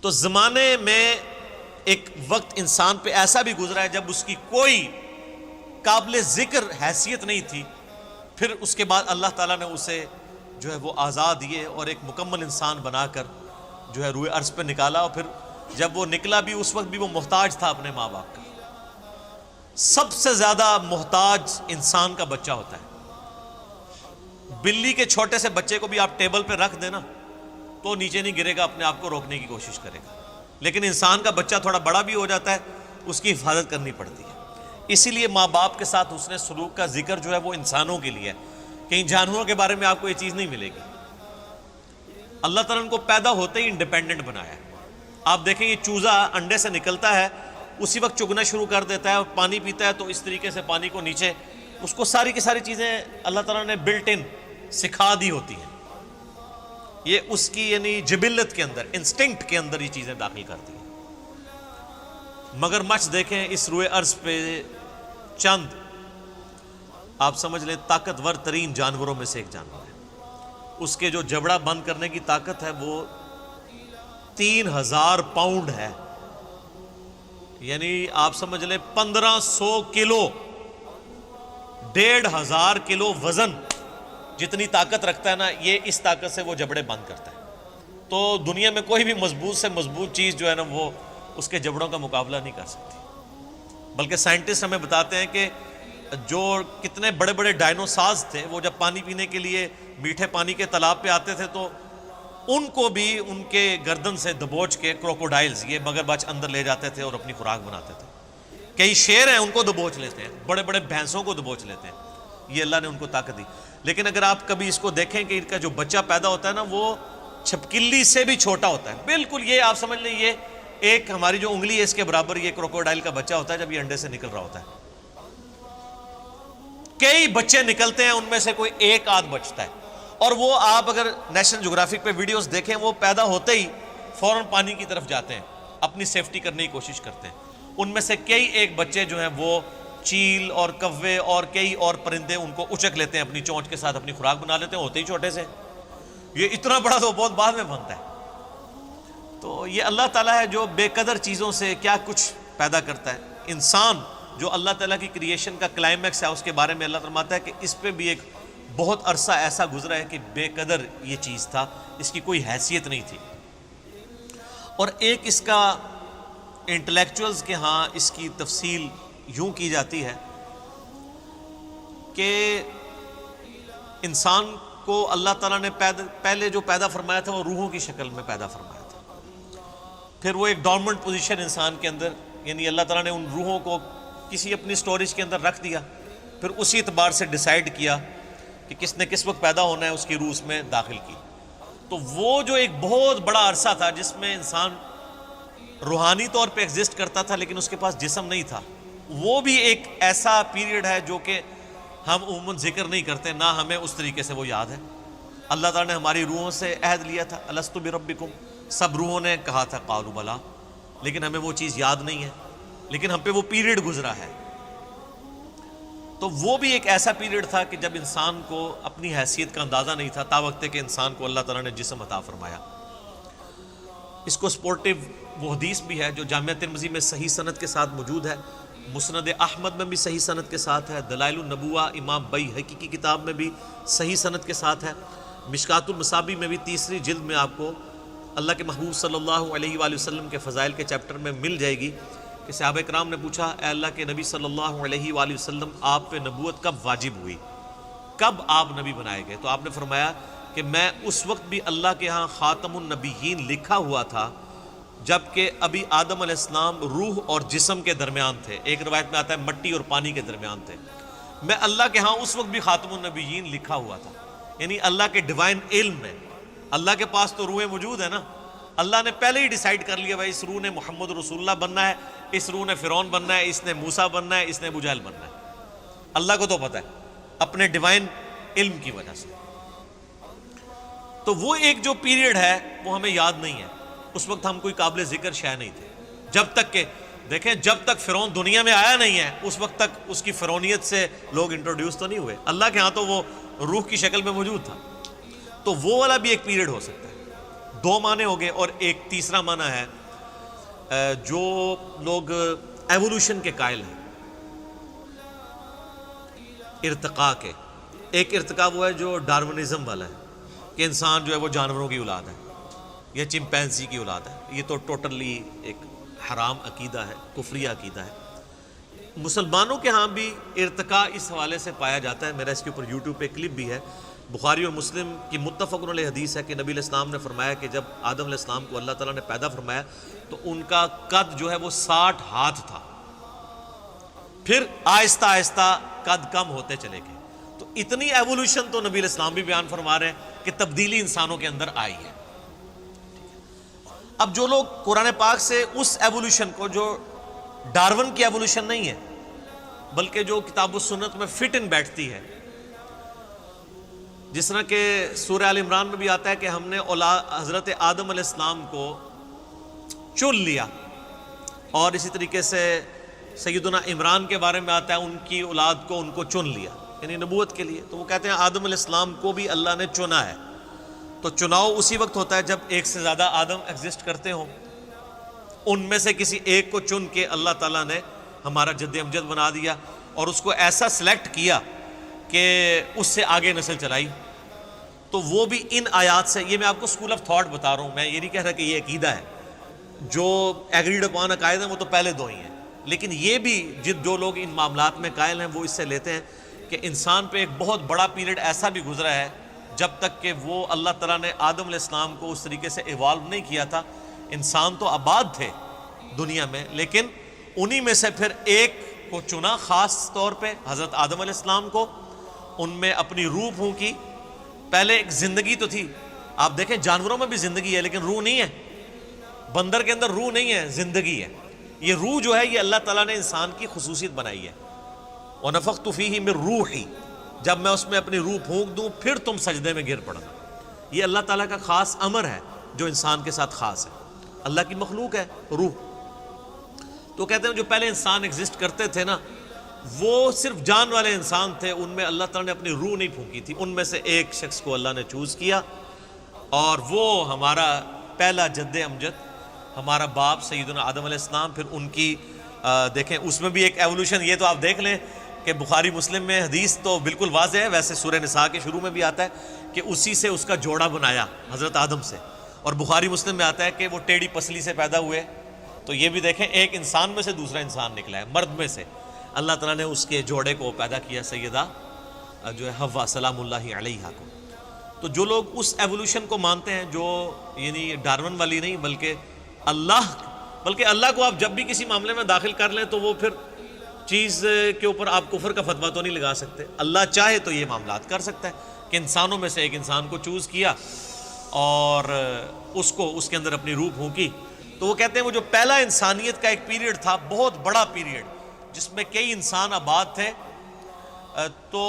تو زمانے میں ایک وقت انسان پہ ایسا بھی گزرا ہے جب اس کی کوئی قابل ذکر حیثیت نہیں تھی، پھر اس کے بعد اللہ تعالیٰ نے اسے جو ہے وہ آزاد دیے اور ایک مکمل انسان بنا کر جو ہے روئے عرض پہ نکالا، اور پھر جب وہ نکلا بھی اس وقت بھی وہ محتاج تھا اپنے ماں باپ کا۔ سب سے زیادہ محتاج انسان کا بچہ ہوتا ہے۔ بلی کے چھوٹے سے بچے کو بھی آپ ٹیبل پہ رکھ دینا تو نیچے نہیں گرے گا، اپنے آپ کو روکنے کی کوشش کرے گا، لیکن انسان کا بچہ تھوڑا بڑا بھی ہو جاتا ہے، اس کی حفاظت کرنی پڑتی ہے۔ اسی لیے ماں باپ کے ساتھ حسن سلوک کا ذکر جو ہے وہ انسانوں کے لیے ہے، کہیں جانوروں کے بارے میں آپ کو یہ چیز نہیں ملے گی۔ اللہ تعالیٰ نے کو پیدا ہوتے ہی انڈیپینڈنٹ بنایا ہے۔ آپ دیکھیں یہ چوزا انڈے سے نکلتا ہے، اسی وقت چگنا شروع کر دیتا ہے اور پانی پیتا ہے، تو اس طریقے سے پانی کو نیچے اس کو ساری کی ساری چیزیں اللہ تعالیٰ نے بلٹ ان سکھا دی ہوتی ہیں۔ یہ اس کی یعنی جبلت کے اندر، انسٹنکٹ کے اندر یہ چیزیں داخل کرتی ہیں۔ مگر مچھ دیکھیں اس روئے عرض پہ چند آپ سمجھ لیں طاقتور ترین جانوروں میں سے ایک جانور ہے۔ اس کے جو جبڑا بند کرنے کی طاقت ہے وہ 3000 پاؤنڈ ہے، یعنی آپ سمجھ لیں 1500 کلو، 1500 کلو وزن جتنی طاقت رکھتا ہے نا، یہ اس طاقت سے وہ جبڑے بند کرتا ہے۔ تو دنیا میں کوئی بھی مضبوط سے مضبوط چیز جو ہے نا وہ اس کے جبڑوں کا مقابلہ نہیں کر سکتی۔ بلکہ سائنٹسٹ ہمیں بتاتے ہیں کہ جو کتنے بڑے بڑے ڈائنوسارز تھے، وہ جب پانی پینے کے لیے میٹھے پانی کے تالاب پہ آتے تھے تو ان کو بھی ان کے گردن سے دبوچ کے کروکوڈائلز، یہ مگرمچھ اندر لے جاتے تھے اور اپنی خوراک بناتے تھے۔ کئی شیر ہیں ان کو دبوچ لیتے ہیں، بڑے بڑے بھینسوں کو دبوچ لیتے ہیں، یہ اللہ نے ان کو طاقت دی۔ لیکن اگر آپ کبھی اس کو دیکھیں کہ ان کا جو بچہ پیدا ہوتا ہے نا وہ چھپکلی سے بھی چھوٹا ہوتا ہے، بالکل یہ آپ سمجھ لیں یہ ایک ہماری جو انگلی ہے اس کے برابر یہ کروکوڈائل کا بچہ ہوتا ہے جب یہ انڈے سے نکل رہا ہوتا ہے۔ کئی بچے نکلتے ہیں، ان میں سے کوئی ایک آدھ بچتا ہے، اور وہ آپ اگر نیشنل جغرافک پہ ویڈیوز دیکھیں وہ پیدا ہوتے ہی فوراً پانی کی طرف جاتے ہیں، اپنی سیفٹی کرنے کی کوشش کرتے ہیں۔ ان میں سے کئی ایک بچے جو ہیں وہ چیل اور کوے اور کئی اور پرندے ان کو اچک لیتے ہیں، اپنی چونچ کے ساتھ اپنی خوراک بنا لیتے ہیں، ہوتے ہی چھوٹے سے۔ یہ اتنا بڑا تو بہت بعد میں بنتا ہے۔ تو یہ اللہ تعالیٰ ہے جو بے قدر چیزوں سے کیا کچھ پیدا کرتا ہے۔ انسان جو اللہ تعالیٰ کی کریشن کا کلائمیکس ہے، اس کے بارے میں اللہ فرماتا ہے کہ اس پہ بھی ایک بہت عرصہ ایسا گزرا ہے کہ بے قدر یہ چیز تھا، اس کی کوئی حیثیت نہیں تھی۔ اور ایک اس کا انٹلیکچوئلز کے ہاں اس کی تفصیل یوں کی جاتی ہے کہ انسان کو اللہ تعالیٰ نے پہلے جو پیدا فرمایا تھا وہ روحوں کی شکل میں پیدا فرمایا تھا۔ پھر وہ ایک ڈورمنٹ پوزیشن انسان کے اندر، یعنی اللہ تعالیٰ نے ان روحوں کو کسی اپنی سٹوریج کے اندر رکھ دیا، پھر اسی اعتبار سے ڈیسائیڈ کیا کہ کس نے کس وقت پیدا ہونا ہے، اس کی روح اس میں داخل کی۔ تو وہ جو ایک بہت بڑا عرصہ تھا جس میں انسان روحانی طور پہ ایگزسٹ کرتا تھا لیکن اس کے پاس جسم نہیں تھا، وہ بھی ایک ایسا پیریڈ ہے جو کہ ہم عموماً ذکر نہیں کرتے، نہ ہمیں اس طریقے سے وہ یاد ہے۔ اللہ تعالیٰ نے ہماری روحوں سے عہد لیا تھا، الستُ بربکم، سب روحوں نے کہا تھا قالوا بلا، لیکن ہمیں وہ چیز یاد نہیں ہے، لیکن ہم پہ وہ پیریڈ گزرا ہے۔ تو وہ بھی ایک ایسا پیریڈ تھا کہ جب انسان کو اپنی حیثیت کا اندازہ نہیں تھا، تا وقت کہ انسان کو اللہ تعالیٰ نے جسم عطا فرمایا۔ اس کو سپورٹیو وہ حدیث بھی ہے جو جامعہ ترمذی میں صحیح سند کے ساتھ موجود ہے، مسند احمد میں بھی صحیح سند کے ساتھ ہے، دلائل النبوہ امام بیہقی کی کتاب میں بھی صحیح سند کے ساتھ ہے، مشکات المصابیح میں بھی 3 جلد میں آپ کو اللہ کے محبوب صلی اللہ علیہ وآلہ وسلم کے فضائل کے چیپٹر میں مل جائے گی کہ صحابہ کرام نے پوچھا، اے اللہ کے نبی صلی اللہ علیہ وآلہ وسلم، آپ پہ نبوت کب واجب ہوئی، کب آپ نبی بنائے گئے؟ تو آپ نے فرمایا کہ میں اس وقت بھی اللہ کے ہاں خاتم النبیین لکھا ہوا تھا جبکہ ابھی آدم علیہ السلام روح اور جسم کے درمیان تھے، ایک روایت میں آتا ہے مٹی اور پانی کے درمیان تھے، میں اللہ کے ہاں اس وقت بھی خاتم النبیین لکھا ہوا تھا۔ یعنی اللہ کے ڈیوائن علم میں، اللہ کے پاس تو روحیں موجود ہیں نا، اللہ نے پہلے ہی ڈیسائیڈ کر لیا بھائی اس روح نے محمد رسول اللہ بننا ہے، اس روح نے فرعون بننا ہے، اس نے موسیٰ بننا ہے، اس نے ابو جہل بننا ہے۔ اللہ کو تو پتہ ہے اپنے ڈیوائن علم کی وجہ سے۔ تو وہ ایک جو پیریڈ ہے وہ ہمیں یاد نہیں ہے، اس وقت ہم کوئی قابل ذکر شے نہیں تھے، جب تک کہ دیکھیں جب تک فرعون دنیا میں آیا نہیں ہے اس وقت تک اس کی فرعونیت سے لوگ انٹروڈیوس تو نہیں ہوئے، اللہ کے ہاں تو وہ روح کی شکل میں موجود تھا۔ تو وہ والا بھی ایک پیریڈ ہو سکتا ہے دو معنی ہو گئے، اور ایک تیسرا معنی ہے جو لوگ ایوولوشن کے قائل ہیں، ارتقاء کے. ایک ارتقاء وہ ہے جو ڈارونزم والا ہے کہ انسان جو ہے وہ جانوروں کی اولاد ہے یا چمپینزی کی اولاد ہے. یہ تو ٹوٹلی ایک حرام عقیدہ ہے، کفری عقیدہ ہے. مسلمانوں کے ہاں بھی ارتقاء اس حوالے سے پایا جاتا ہے. میرا اس کے اوپر یوٹیوب پہ کلپ بھی ہے. بخاری اور مسلم کی متفق علیہ حدیث ہے کہ نبی علیہ السلام نے فرمایا کہ جب آدم علیہ السلام کو اللہ تعالیٰ نے پیدا فرمایا تو ان کا قد جو ہے وہ 60 ہاتھ تھا. پھر آہستہ آہستہ قد کم ہوتے چلے گئے. تو اتنی ایوولوشن تو نبی علیہ السلام بھی بیان فرما رہے ہیں کہ تبدیلی انسانوں کے اندر آئی ہے. اب جو لوگ قرآن پاک سے اس ایوولوشن کو، جو ڈارون کی ایوولوشن نہیں ہے بلکہ جو کتاب و سنت میں فٹ ان بیٹھتی ہے، جس طرح کہ سورہ آل عمران میں بھی آتا ہے کہ ہم نے حضرت آدم علیہ السلام کو چن لیا، اور اسی طریقے سے سیدنا عمران کے بارے میں آتا ہے ان کی اولاد کو ان کو چن لیا، یعنی نبوت کے لیے. تو وہ کہتے ہیں آدم علیہ السلام کو بھی اللہ نے چنا ہے. تو چناؤ اسی وقت ہوتا ہے جب ایک سے زیادہ آدم ایگزسٹ کرتے ہوں. ان میں سے کسی ایک کو چن کے اللہ تعالیٰ نے ہمارا جد امجد بنا دیا اور اس کو ایسا سلیکٹ کیا کہ اس سے آگے نسل چلائی. تو وہ بھی ان آیات سے، یہ میں آپ کو اسکول آف تھاٹ بتا رہا ہوں، میں یہ نہیں کہہ رہا کہ یہ عقیدہ ہے. جو ایگریڈ اپان عقائد ہیں وہ تو پہلے دو ہی ہیں، لیکن یہ بھی جو لوگ ان معاملات میں قائل ہیں وہ اس سے لیتے ہیں کہ انسان پہ ایک بہت بڑا پیریڈ ایسا بھی گزرا ہے جب تک کہ وہ اللہ تعالیٰ نے آدم علیہ السلام کو اس طریقے سے ایوالو نہیں کیا تھا. انسان تو آباد تھے دنیا میں، لیکن انہی میں سے پھر ایک کو چنا خاص طور پہ، حضرت آدم علیہ السلام کو. ان میں اپنی روح پھونکی. پہلے ایک زندگی تو تھی، آپ دیکھیں جانوروں میں بھی زندگی ہے لیکن روح نہیں ہے. بندر کے اندر روح نہیں ہے، زندگی ہے. یہ روح جو ہے یہ اللہ تعالیٰ نے انسان کی خصوصیت بنائی ہے. وَنَفَخْتُ فِيهِ مِن رُوحِي، جب میں اس میں اپنی روح پھونک دوں پھر تم سجدے میں گر پڑنا. یہ اللہ تعالیٰ کا خاص امر ہے جو انسان کے ساتھ خاص ہے. اللہ کی مخلوق ہے روح. تو کہتے ہیں جو پہلے انسان ایگزسٹ کرتے تھے نا، وہ صرف جان والے انسان تھے، ان میں اللہ تعالیٰ نے اپنی روح نہیں پھونکی تھی. ان میں سے ایک شخص کو اللہ نے چوز کیا، اور وہ ہمارا پہلا جد امجد، ہمارا باپ سیدنا آدم علیہ السلام. پھر ان کی دیکھیں اس میں بھی ایک ایوولوشن، یہ تو آپ دیکھ لیں کہ بخاری مسلم میں حدیث تو بالکل واضح ہے. ویسے سورہ نساء کے شروع میں بھی آتا ہے کہ اسی سے اس کا جوڑا بنایا حضرت آدم سے، اور بخاری مسلم میں آتا ہے کہ وہ ٹیڑھی پسلی سے پیدا ہوئے. تو یہ بھی دیکھیں ایک انسان میں سے دوسرا انسان نکلا ہے، مرد میں سے اللہ تعالیٰ نے اس کے جوڑے کو پیدا کیا، سیدہ جو ہے حوا سلام اللہ علیہا کو. تو جو لوگ اس ایوولوشن کو مانتے ہیں، جو یعنی ڈارون والی نہیں بلکہ اللہ کو آپ جب بھی کسی معاملے میں داخل کر لیں تو وہ پھر چیز کے اوپر آپ کفر کا فتویٰ تو نہیں لگا سکتے. اللہ چاہے تو یہ معاملات کر سکتا ہے کہ انسانوں میں سے ایک انسان کو چوز کیا اور اس کے اندر اپنی روح پھونکی. تو وہ کہتے ہیں وہ جو پہلا انسانیت کا ایک پیریڈ تھا، بہت بڑا پیریڈ جس میں کئی انسان آباد تھے، تو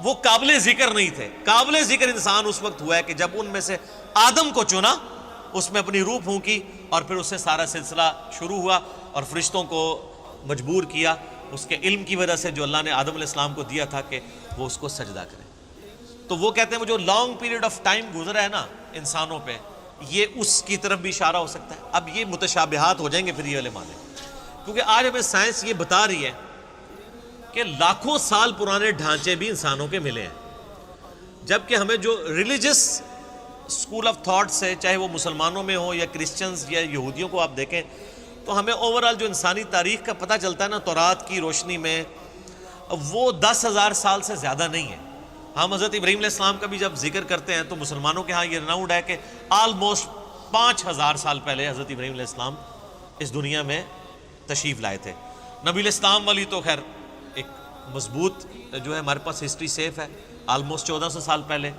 وہ قابل ذکر نہیں تھے. قابل ذکر انسان اس وقت ہوا ہے کہ جب ان میں سے آدم کو چنا، اس میں اپنی روح پھونکی، اور پھر اس سے سارا سلسلہ شروع ہوا اور فرشتوں کو مجبور کیا اس کے علم کی وجہ سے جو اللہ نے آدم علیہ السلام کو دیا تھا کہ وہ اس کو سجدہ کریں. تو وہ کہتے ہیں وہ جو لانگ پیریڈ آف ٹائم گزرا ہے نا انسانوں پہ، یہ اس کی طرف بھی اشارہ ہو سکتا ہے. اب یہ متشابہات ہو جائیں گے پھر یہ والے معنی، کیونکہ آج ہمیں سائنس یہ بتا رہی ہے کہ لاکھوں سال پرانے ڈھانچے بھی انسانوں کے ملے ہیں، جبکہ ہمیں جو ریلیجس اسکول آف تھاٹ سے، چاہے وہ مسلمانوں میں ہو یا کرسچنز یا یہودیوں کو آپ دیکھیں، تو ہمیں اوورال جو انسانی تاریخ کا پتہ چلتا ہے نا تورات کی روشنی میں، وہ 10,000 سال سے زیادہ نہیں ہے. ہم حضرت ابراہیم علیہ السلام کا بھی جب ذکر کرتے ہیں تو مسلمانوں کے ہاں یہ رناؤڈ ہے کہ آلموسٹ 5,000 سال پہلے حضرت ابراہیم علیہ السلام اس دنیا میں تشریف لائے تھے. نبی علیہ السلام والی تو خیر ایک مضبوط جو ہے ہمارے پاس ہسٹری سیف ہے، آلموسٹ 1400 سال پہلے،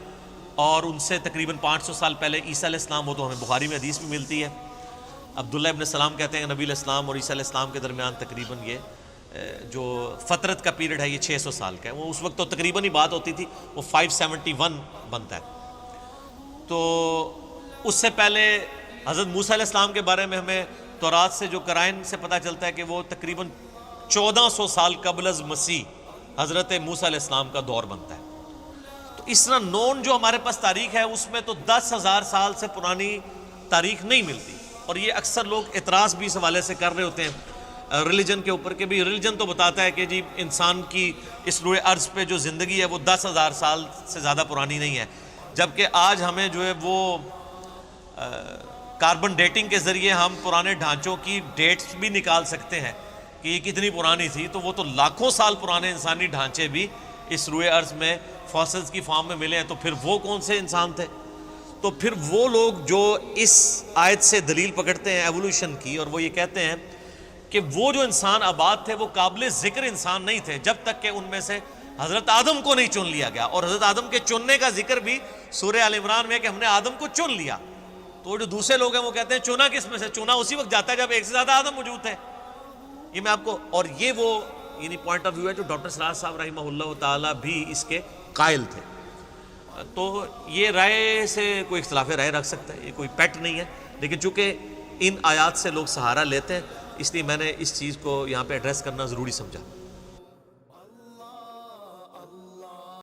اور ان سے تقریباً 500 سال پہلے عیسیٰ علیہ السلام، وہ تو ہمیں بخاری میں حدیث بھی ملتی ہے. عبداللہ ابن سلام کہتے ہیں کہ نبی علیہ السلام اور عیسیٰ علیہ السلام کے درمیان تقریباً یہ جو فترت کا پیریڈ ہے یہ 600 سال کا ہے. وہ اس وقت تو تقریباً ہی بات ہوتی تھی، وہ 571 بنتا ہے. تو اس سے پہلے حضرت موسیٰ علیہ السلام کے بارے میں ہمیں تورات سے جو قرائن سے پتہ چلتا ہے کہ وہ تقریباً 1400 سال قبل از مسیح حضرت موسیٰ علیہ السلام کا دور بنتا ہے. تو تو اس طرح نون جو ہمارے پاس تاریخ ہے اس میں تو 10,000 سال سے پرانی تاریخ نہیں ملتی، اور یہ اکثر لوگ اعتراض بھی اس حوالے سے کر رہے ہوتے ہیں ریلیجن کے اوپر کہ بھی ریلیجن تو بتاتا ہے کہ جی انسان کی اس روئے ارض پہ جو زندگی ہے وہ 10,000 سال سے زیادہ پرانی نہیں ہے، جبکہ آج ہمیں جو ہے وہ کاربن ڈیٹنگ کے ذریعے ہم پرانے ڈھانچوں کی ڈیٹس بھی نکال سکتے ہیں کہ یہ کتنی پرانی تھی، تو وہ تو لاکھوں سال پرانے انسانی ڈھانچے بھی اس روئے ارض میں فاسلز کی فارم میں ملے ہیں، تو پھر وہ کون سے انسان تھے؟ تو پھر وہ لوگ جو اس آیت سے دلیل پکڑتے ہیں ایوولوشن کی، اور وہ یہ کہتے ہیں کہ وہ جو انسان آباد تھے وہ قابل ذکر انسان نہیں تھے جب تک کہ ان میں سے حضرت آدم کو نہیں چن لیا گیا، اور حضرت آدم کے چننے کا ذکر بھی سورہ آل عمران میں ہے کہ ہم نے آدم کو چن لیا۔ تو جو دوسرے لوگ ہیں وہ کہتے ہیں چنا کس میں سے؟ چنا اسی وقت جاتا ہے جب ایک سے زیادہ آدم موجود ہے۔ یہ میں آپ کو، اور یہ وہ یعنی پوائنٹ آف ویو ہے جو ڈاکٹر سراج صاحب رحمہ اللہ تعالیٰ بھی اس کے قائل تھے۔ تو یہ رائے سے کوئی اختلاف رائے رکھ سکتا ہے، یہ کوئی پیٹ نہیں ہے، لیکن چونکہ ان آیات سے لوگ سہارا لیتے ہیں اس لیے میں نے اس چیز کو یہاں پہ ایڈریس کرنا ضروری سمجھا۔